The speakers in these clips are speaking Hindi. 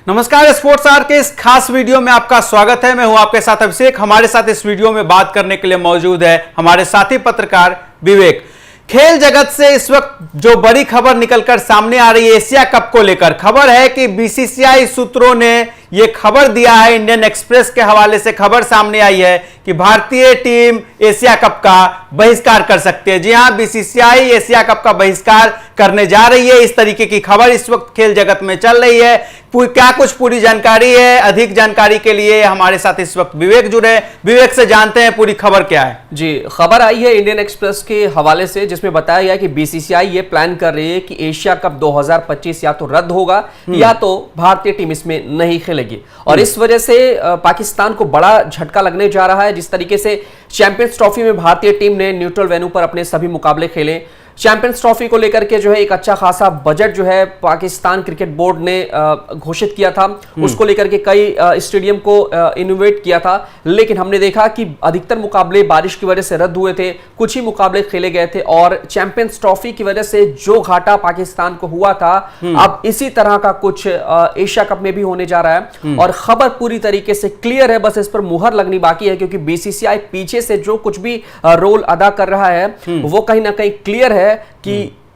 नमस्कार, स्पोर्ट्स आवर के इस खास वीडियो में आपका स्वागत है। मैं हूं आपके साथ अभिषेक। हमारे साथ इस वीडियो में बात करने के लिए मौजूद है हमारे साथी पत्रकार विवेक। खेल जगत से इस वक्त जो बड़ी खबर निकलकर सामने आ रही है एशिया कप को लेकर, खबर है कि बीसीसीआई सूत्रों ने यह खबर दिया है, इंडियन एक्सप्रेस के हवाले से खबर सामने आई है कि भारतीय टीम एशिया कप का बहिष्कार कर सकती है। जी हां, बीसीसीआई एशिया कप का बहिष्कार करने जा रही है। इस तरीके की खबर इस वक्त खेल जगत में चल रही है। क्या कुछ पूरी जानकारी है, अधिक जानकारी के लिए हमारे साथ इस वक्त विवेक जुड़े। विवेक से जानते हैं पूरी खबर क्या है। जी, खबर आई है इंडियन एक्सप्रेस के हवाले से, जिसमें बताया गया कि बीसीसीआई ये प्लान कर रही है कि एशिया कप 2025 या तो रद्द होगा या तो भारतीय टीम इसमें नहीं खेलेगी। और इस वजह से पाकिस्तान को बड़ा झटका लगने जा रहा है। जिस तरीके से चैंपियंस ट्रॉफी में भारतीय टीम ने न्यूट्रल वेन्यू पर अपने सभी मुकाबले खेले, चैंपियंस ट्रॉफी को लेकर के जो है एक अच्छा खासा बजट जो है पाकिस्तान क्रिकेट बोर्ड ने घोषित किया था, उसको लेकर के कई स्टेडियम को इनोवेट किया था। लेकिन हमने देखा कि अधिकतर मुकाबले बारिश की वजह से रद्द हुए थे, कुछ ही मुकाबले खेले गए थे और चैंपियंस ट्रॉफी की वजह से जो घाटा पाकिस्तान को हुआ था, अब इसी तरह का कुछ एशिया कप में भी होने जा रहा है। और खबर पूरी तरीके से क्लियर है, बस इस पर मुहर लगनी बाकी है, क्योंकि बीसीसीआई पीछे से जो कुछ भी रोल अदा कर रहा है वो कहीं ना कहीं क्लियर है कि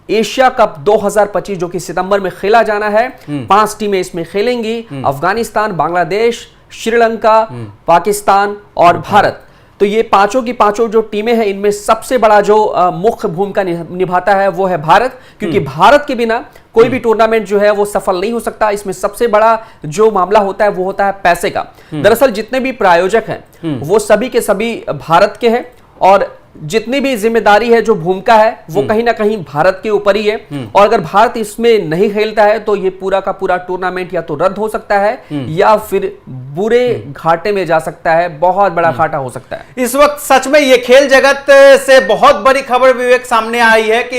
एशिया कप 2025 जो कि सितंबर में खेला जाना है, 5 टीमें इसमें खेलेंगी, अफगानिस्तान, बांग्लादेश, श्रीलंका, पाकिस्तान और भारत। तो ये पांचों की पांचों जो टीमें हैं, इनमें सबसे बड़ा जो मुख्य भूमिका निभाता है वो है भारत, क्योंकि भारत के बिना कोई भी टूर्नामेंट जो है वो सफल नहीं हो सकता। इसमें सबसे बड़ा जो मामला होता है वो होता है पैसे का। दरअसल जितने भी प्रायोजक हैं वो सभी के सभी भारत के हैं और जितनी भी जिम्मेदारी है, जो भूमिका है वो कहीं ना कहीं भारत के ऊपर ही है। और अगर भारत इसमें नहीं खेलता है तो ये पूरा का पूरा टूर्नामेंट या तो रद्द हो सकता है या फिर बुरे घाटे में जा सकता है, बहुत बड़ा घाटा हो सकता है। इस वक्त सच में ये खेल जगत से बहुत बड़ी खबर विवेक सामने आई है कि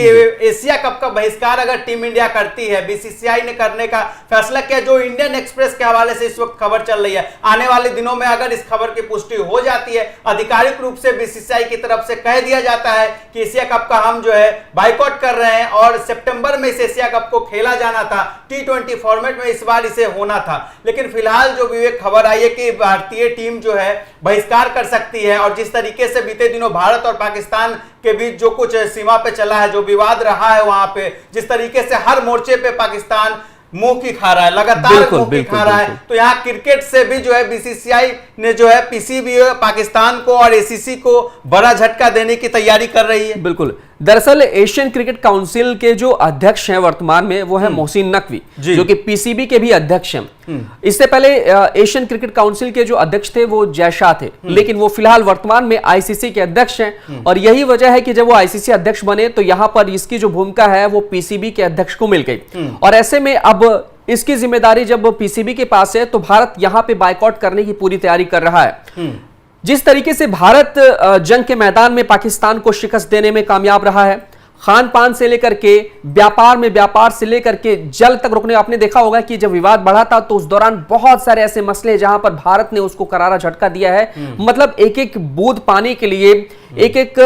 एशिया कप का बहिष्कार अगर टीम इंडिया करती है, बीसीसीआई ने करने का फैसला किया, जो इंडियन एक्सप्रेस के हवाले से इस वक्त खबर चल रही है। आने वाले दिनों में अगर इस खबर की पुष्टि हो जाती है, आधिकारिक रूप से बीसीसीआई की तरफ से कह दिया जाता है कि एशिया कप का हम जो है बाइकआउट कर रहे हैं और सितंबर में इस एशिया कप को खेला जाना था, T20 फॉर्मेट में इस बार इसे होना था। लेकिन फिलहाल जो विवेक खबर आई है कि भारतीय टीम जो है बहिष्कार कर सकती है। और जिस तरीके से बीते दिनों भारत और पाकिस्तान के बीच जो कुछ सीमा पे चला है, जो विवाद रहा है, वहां पे जिस तरीके से हर मोर्चे पे पाकिस्तान मुंह की खा रहा है, लगातार मुंह की खा रहा है, तो यहाँ क्रिकेट से भी जो है बीसीसीआई ने जो है पीसीबी पाकिस्तान को और एसीसी को बड़ा झटका देने की तैयारी कर रही है। बिल्कुल। दरअसल एशियन क्रिकेट काउंसिल के जो अध्यक्ष हैं वर्तमान में वो है मोहसिन नकवी, जो कि पीसीबी के भी अध्यक्ष हैं। इससे पहले एशियन क्रिकेट काउंसिल के जो अध्यक्ष थे वो जय शाह थे, लेकिन वो फिलहाल वर्तमान में आईसीसी के अध्यक्ष हैं। और यही वजह है कि जब वो आईसीसी अध्यक्ष बने तो यहां पर इसकी जो भूमिका है वो पीसीबी के अध्यक्ष को मिल गई। और ऐसे में अब इसकी जिम्मेदारी जब पीसीबी के पास है तो भारत यहां पे बाइकआउट करने की पूरी तैयारी कर रहा है। जिस तरीके से भारत जंग के मैदान में पाकिस्तान को शिकस्त देने में कामयाब रहा है, खान पान से लेकर के व्यापार से लेकर के जल तक रोकने, आपने देखा होगा कि जब विवाद बढ़ा था तो उस दौरान बहुत सारे ऐसे मसले हैं जहां पर भारत ने उसको करारा झटका दिया है। मतलब एक एक बूंद पानी के लिए, एक एक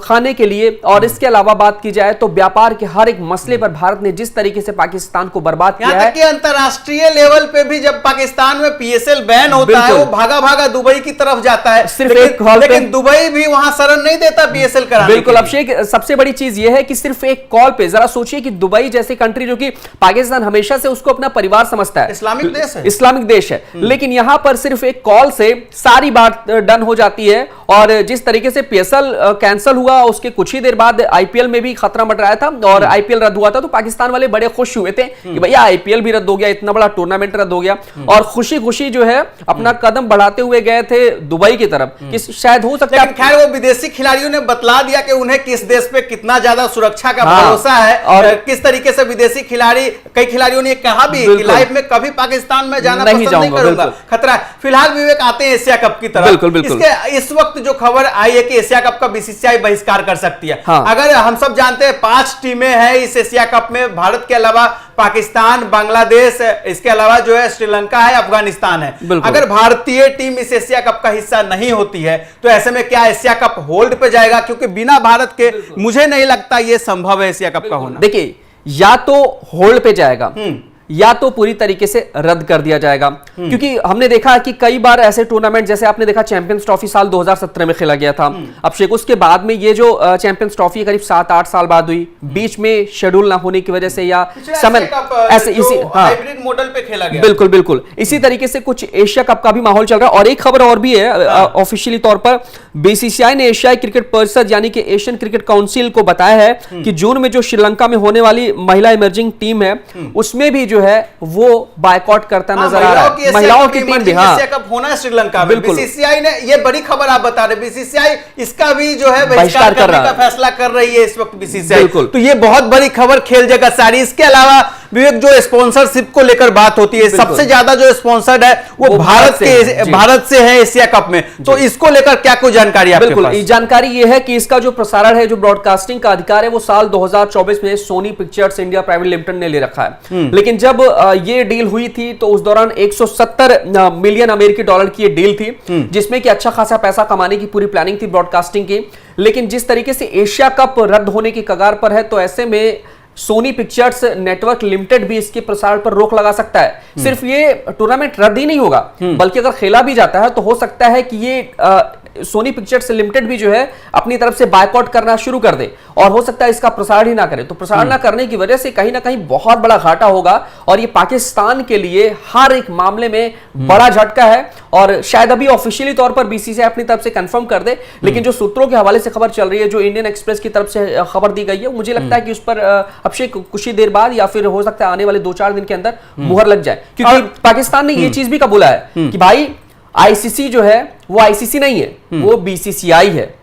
खाने के लिए, और इसके अलावा बात की जाए तो व्यापार के हर एक मसले पर भारत ने जिस तरीके से पाकिस्तान को बर्बाद किया है। अंतरराष्ट्रीय लेवल पे भी जब पाकिस्तान में पीएसएल बैन होता है, वो भागा भागा दुबई की तरफ जाता है, सिर्फ एक कॉल, लेकिन दुबई भी वहां शरण नहीं देता पीएसएल कराने। बिल्कुल अभिषेक, सबसे बड़ी चीज यह है कि सिर्फ एक कॉल पे, जरा सोचिए कि दुबई जैसी कंट्री जो कि पाकिस्तान हमेशा से उसको अपना परिवार समझता है, इस्लामिक देश है, लेकिन यहां पर सिर्फ एक कॉल से सारी बात डन हो जाती है। और जिस तरीके से पीएसएल कैंसिल हुआ, उसके कुछ ही देर बाद आईपीएल में भी खतरा मंडराया था और आईपीएल रद्द हुआ था, तो पाकिस्तान वाले बड़े खुश हुए थे कि भैया आईपीएल भी रद्द हो गया, इतना बड़ा टूर्नामेंट रद्द हो गया। और खुशी खुशी जो है अपना कदम बढ़ाते हुए गए थे दुबई की तरफ कि शायद हो सकता है। खैर, वो विदेशी खिलाड़ियों ने बतला दिया कि उन्हें किस देश पे कितना ज्यादा सुरक्षा का भरोसा है और किस तरीके से विदेशी खिलाड़ी, कई खिलाड़ियों ने कहा भी कि लाइफ में कभी पाकिस्तान में जाना पसंद नहीं करूंगा, खतरा। फिलहाल विवेक आते हैं एशिया कप की तरफ। इसके इस वक्त जो खबर आई है कि एशिया कप का बीसीसीआई बहिष्कार कर सकती है। अगर हम सब जानते हैं 5 टीमें हैं इस एशिया कप में, भारत के अलावा पाकिस्तान, बांग्लादेश, इसके अलावा जो है श्रीलंका है, अफगानिस्तान है। अगर भारतीय टीम इस एशिया कप का हिस्सा नहीं होती है तो ऐसे में क्या एशिया कप होल्ड पे जाएगा? क्योंकि बिना भारत के मुझे नहीं लगता यह संभव है एशिया कप का होना। देखिए, या तो होल्ड पे जाएगा या तो पूरी तरीके से रद्द कर दिया जाएगा। क्योंकि हमने देखा कि कई बार ऐसे टूर्नामेंट, जैसे आपने देखा चैंपियंस ट्रॉफी साल 2017 में खेला गया था, अब शेख उसके बाद में ये जो चैंपियंस ट्रॉफी करीब 7-8 साल बाद हुई, बीच में शेड्यूल ना होने की वजह से या समय ऐसे इसी हाइब्रिड मॉडल पे खेला गया। बिल्कुल बिल्कुल इसी तरीके से कुछ एशिया कप का भी माहौल चल रहा है। और एक खबर और भी है ऑफिशियली तौर पर, बीसीसीआई ने एशियाई क्रिकेट परिषद यानी कि एशियन क्रिकेट काउंसिल को बताया है कि जून में जो श्रीलंका में होने वाली महिला इमर्जिंग टीम है उसमें भी जो है वो बायकॉट करता नजर आ रहा है। महिलाओं की टीम भी एशिया कप होना है श्रीलंका में। बिल्कुल। बीसीसीआई ने, ये बड़ी खबर आप बता रहे, बीसीसीआई इसका भी जो है बहिष्कार करने का फैसला कर रही है इस वक्त बीसीसीआई। बिल्कुल। तो ये बहुत बड़ी खबर खेल जगत सारी। इसके अलावा विवेक, जो स्पॉन्सरशिप को लेकर बात होती है, सबसे ज्यादा जो स्पॉन्सर्ड है वो भारत से है एशिया कप में। तो इसको लेकर क्या कोई जानकारी आपके पास? बिल्कुल, जानकारी ये है कि इसका जो प्रसारण है, जो ब्रॉडकास्टिंग का अधिकार है, वो साल 2024 में Sony Pictures India Private Limited ने ले रखा है। लेकिन जब ये डील हुई थी तो उस दौरान 170 मिलियन अमेरिकी डॉलर की ये डील थी, जिसमें कि अच्छा खासा पैसा कमाने की पूरी प्लानिंग थी ब्रॉडकास्टिंग की। लेकिन जिस तरीके से एशिया कप रद्द होने की कगार पर है, तो ऐसे में सोनी पिक्चर्स नेटवर्क लिमिटेड भी इसके प्रसारण पर रोक लगा सकता है। सिर्फ ये टूर्नामेंट रद्द ही नहीं होगा, बल्कि अगर खेला भी जाता है तो हो सकता है कि ये सोनी पिक्चर्स लिमिटेड भी जो है अपनी तरफ से बायकॉट करना शुरू कर दे, और हो सकता है इसका प्रसारण ही ना करे। तो प्रसारण ना करने की वजह से कहीं ना कहीं बहुत बड़ा घाटा होगा, और ये पाकिस्तान के लिए हर एक मामले में बड़ा झटका है। और शायद अभी ऑफिशियली तौर पर बीसीसीआई अपनी तरफ से कंफर्म कर दे, लेकिन जो सूत्रों के हवाले से खबर चल रही है, जो इंडियन एक्सप्रेस की तरफ से खबर दी गई है, मुझे लगता है कि उस पर अभिषेक कुछ ही देर बाद या फिर हो सकता है आने वाले 2-4 दिन के अंदर मुहर लग जाए। क्योंकि पाकिस्तान ने ये चीज भी कबूला है कि भाई आईसीसी जो है वो आईसीसी नहीं है, वो बीसीसीआई है।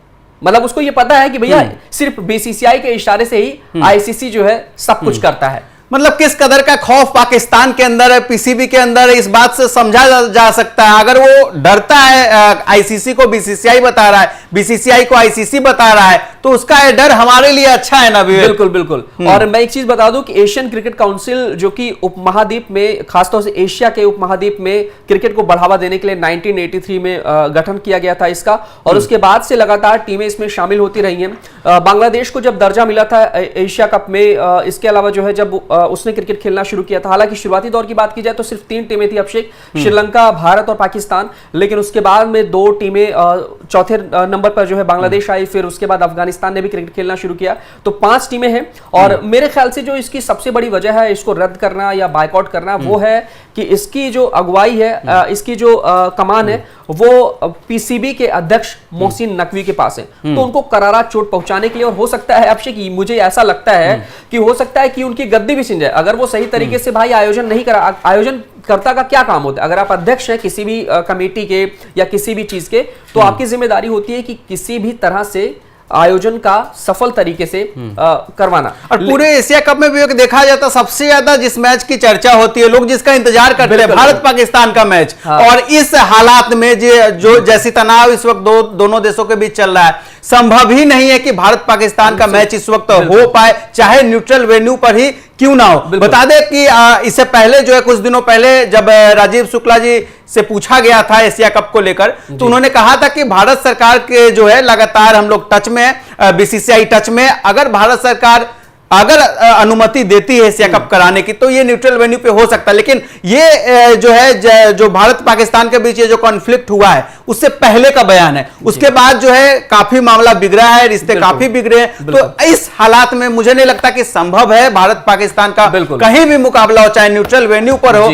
मतलब उसको ये पता है कि भैया सिर्फ बीसीसीआई के इशारे से ही आईसीसी जो है सब कुछ करता है। मतलब किस कदर का खौफ पाकिस्तान के अंदर है, पीसीबी के अंदर है, इस बात से समझा जा सकता है। अगर वो डरता है, आईसीसी को बीसीसीआई बता रहा है, बीसीसीआई को आईसीसी बता रहा है, तो उसका ये डर हमारे लिए अच्छा है ना विवेक? बिल्कुल बिल्कुल। और मैं एक चीज बता दूं कि एशियन क्रिकेट काउंसिल, जो कि उपमहाद्वीप में, खासतौर से एशिया के उपमहाद्वीप में क्रिकेट को बढ़ावा देने के लिए 1983 में गठन किया गया था इसका, और उसके बाद से लगातार टीमें इसमें शामिल होती रही हैं। बांग्लादेश को जब दर्जा मिला था एशिया कप में, इसके अलावा जो है जब उसने क्रिकेट खेलना शुरू किया था, हालांकि शुरुआती दौर की बात की जाए तो सिर्फ 3 टीमें थी अभिषेक, श्रीलंका, भारत और पाकिस्तान। लेकिन उसके बाद में 2 टीमें, चौथे नंबर पर जो है बांग्लादेश आई, फिर उसके बाद अफगानिस्तान ने भी क्रिकेट खेलना शुरू किया। तो 5 टीमें हैं, और मेरे ख्याल से जो इसकी सबसे बड़ी वजह है इसको रद्द करना या बायकॉट करना, वो है कि इसकी जो अगुवाई है, इसकी जो कमान है, वो पीसीबी के अध्यक्ष मोहसिन नकवी के पास है। तो उनको करारा चोट पहुंचाने के लिए, और हो सकता है अभिषेक, मुझे ऐसा लगता है कि हो सकता है कि उनकी गद्दी भी छिन जाए अगर वो सही तरीके से भाई आयोजन नहीं करा। आयोजन कर्ता का क्या काम होता है? अगर आप अध्यक्ष हैं किसी भी कमेटी के या किसी भी चीज के, तो आपकी जिम्मेदारी होती है कि किसी भी तरह से आयोजन का सफल तरीके से करवाना। और पूरे एशिया कप में भी देखा जाता, सबसे ज्यादा जिस मैच की चर्चा होती है, लोग जिसका इंतजार करते हैं, भारत पाकिस्तान का मैच। और इस हालात में जो जैसी तनाव इस वक्त दोनों देशों के बीच चल रहा है, संभव ही नहीं है कि भारत पाकिस्तान का मैच इस वक्त हो पाए, चाहे न्यूट्रल वेन्यू पर ही क्यों ना हो। बता दें कि इससे पहले जो है, कुछ दिनों पहले जब राजीव शुक्ला जी से पूछा गया था एशिया कप को लेकर, तो उन्होंने कहा था कि भारत सरकार के जो है लगातार हम लोग टच में, बीसीसीआई टच में, अगर भारत सरकार अगर अनुमति देती है एशिया कप कराने की, तो ये न्यूट्रल वेन्यू पे हो सकता है। लेकिन ये जो है, जो भारत पाकिस्तान के बीच ये जो कॉन्फ्लिक्ट हुआ है, उससे पहले का बयान है। उसके बाद जो है काफी मामला बिगड़ा है, रिश्ते काफी बिगड़े हैं। तो इस हालात में मुझे नहीं लगता कि संभव है भारत पाकिस्तान का कहीं भी मुकाबला हो, चाहे न्यूट्रल वेन्यू पर हो,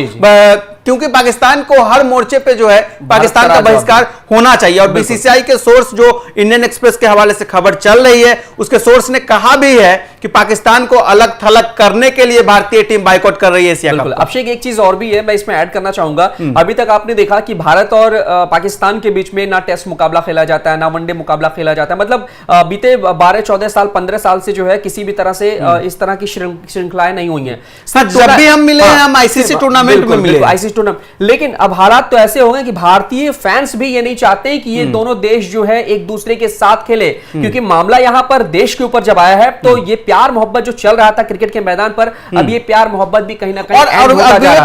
क्योंकि पाकिस्तान को हर मोर्चे पे जो है पाकिस्तान का बहिष्कार होना चाहिए। और बीसीसीआई के सोर्स, जो इंडियन एक्सप्रेस के हवाले से खबर चल रही है, उसके सोर्स ने कहा भी है कि पाकिस्तान को अलग थलग करने के लिए भारतीय टीम बायकॉट कर रही है एशिया कप। अभिषेक, एक चीज और भी है, मैं इसमें ऐड करना चाहूंगा। अभी तक आपने देखा कि भारत और पाकिस्तान के बीच में ना टेस्ट मुकाबला खेला जाता है, ना वनडे मुकाबला खेला जाता है। मतलब बीते 12-14 साल, 15 साल से जो है किसी भी तरह से इस तरह की श्रृंखलाएं नहीं हुई हैं। जब भी हम मिले हैं, हम आईसीसी टूर्नामेंट में मिले, आईसीसी टूर्नामेंट। लेकिन अब हालात तो ऐसे हो गए कि भारतीय फैंस भी ये नहीं चाहते कि ये दोनों देश जो है एक दूसरे के साथ खेले, क्योंकि मामला यहां पर देश के ऊपर जब आया है तो ये प्यार मोहब्बत जो चल रहा था क्रिकेट के मैदान पर, अब ये प्यार मोहब्बत भी कहीं ना कहीं और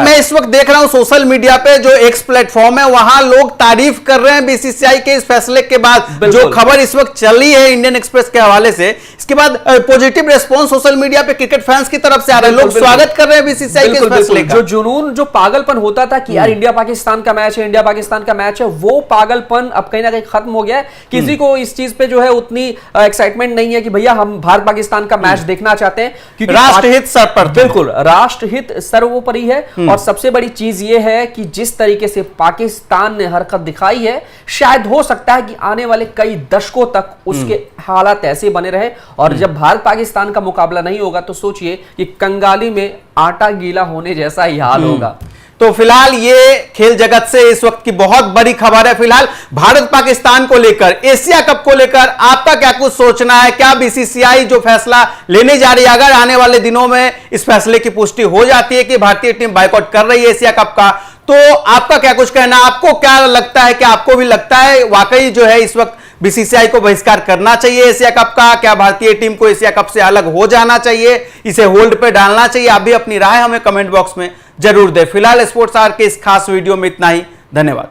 मैं इस वक्त देख रहा हूं सोशल मीडिया पे जो एक्स प्लेटफॉर्म है, वहां लोग तारीफ कर रहे हैं बीसीसीआई के इस फैसले के बाद। जो खबर इस वक्त चली है इंडियन एक्सप्रेस के हवाले से, इसके बाद पॉजिटिव रिस्पांस सोशल मीडिया पे क्रिकेट फैंस की तरफ से आ रहा है। लोग स्वागत कर रहे हैं बीसीसीआई के इस फैसले का। जो जुनून, जो पागलपन होता था कि यार इंडिया पाकिस्तान का मैच है, इंडिया पाकिस्तान का मैच है, वो पागलपन अब कहीं ना कहीं खत्म हो गया है। किसी को इस चीज पे जो है उतनी एक्साइटमेंट नहीं है कि भैया हम भारत पाकिस्तान का मैच देखना चाहते हैं, क्योंकि राष्ट्रहित सर पर, बिल्कुल राष्ट्रहित सर्वोपरि है। और सबसे बड़ी चीज ये है कि जिस तरीके से पाकिस्तान ने हरकत दिखाई है, शायद हो सकता है कि आने वाले कई दशकों तक उसके हालात ऐसे बने रहे। और जब भारत पाकिस्तान का मुकाबला नहीं होगा तो सोचिए कि कंगाली में आटा गीला होने जैसा ही हाल होगा। तो फिलहाल ये खेल जगत से इस वक्त की बहुत बड़ी खबर है। फिलहाल भारत पाकिस्तान को लेकर, एशिया कप को लेकर आपका क्या कुछ सोचना है? क्या बीसीसीआई जो फैसला लेने जा रही है, अगर आने वाले दिनों में इस फैसले की पुष्टि हो जाती है कि भारतीय टीम बायकॉट कर रही है एशिया कप का, तो आपका क्या कुछ कहना? आपको क्या लगता है कि आपको भी लगता है वाकई जो है इस वक्त बीसीसीआई को बहिष्कार करना चाहिए एशिया कप का? क्या भारतीय टीम को एशिया कप से अलग हो जाना चाहिए, इसे होल्ड पे डालना चाहिए? आप भी अपनी राय हमें कमेंट बॉक्स में जरूर दें। फिलहाल स्पोर्ट्स आवर के इस खास वीडियो में इतना ही। धन्यवाद।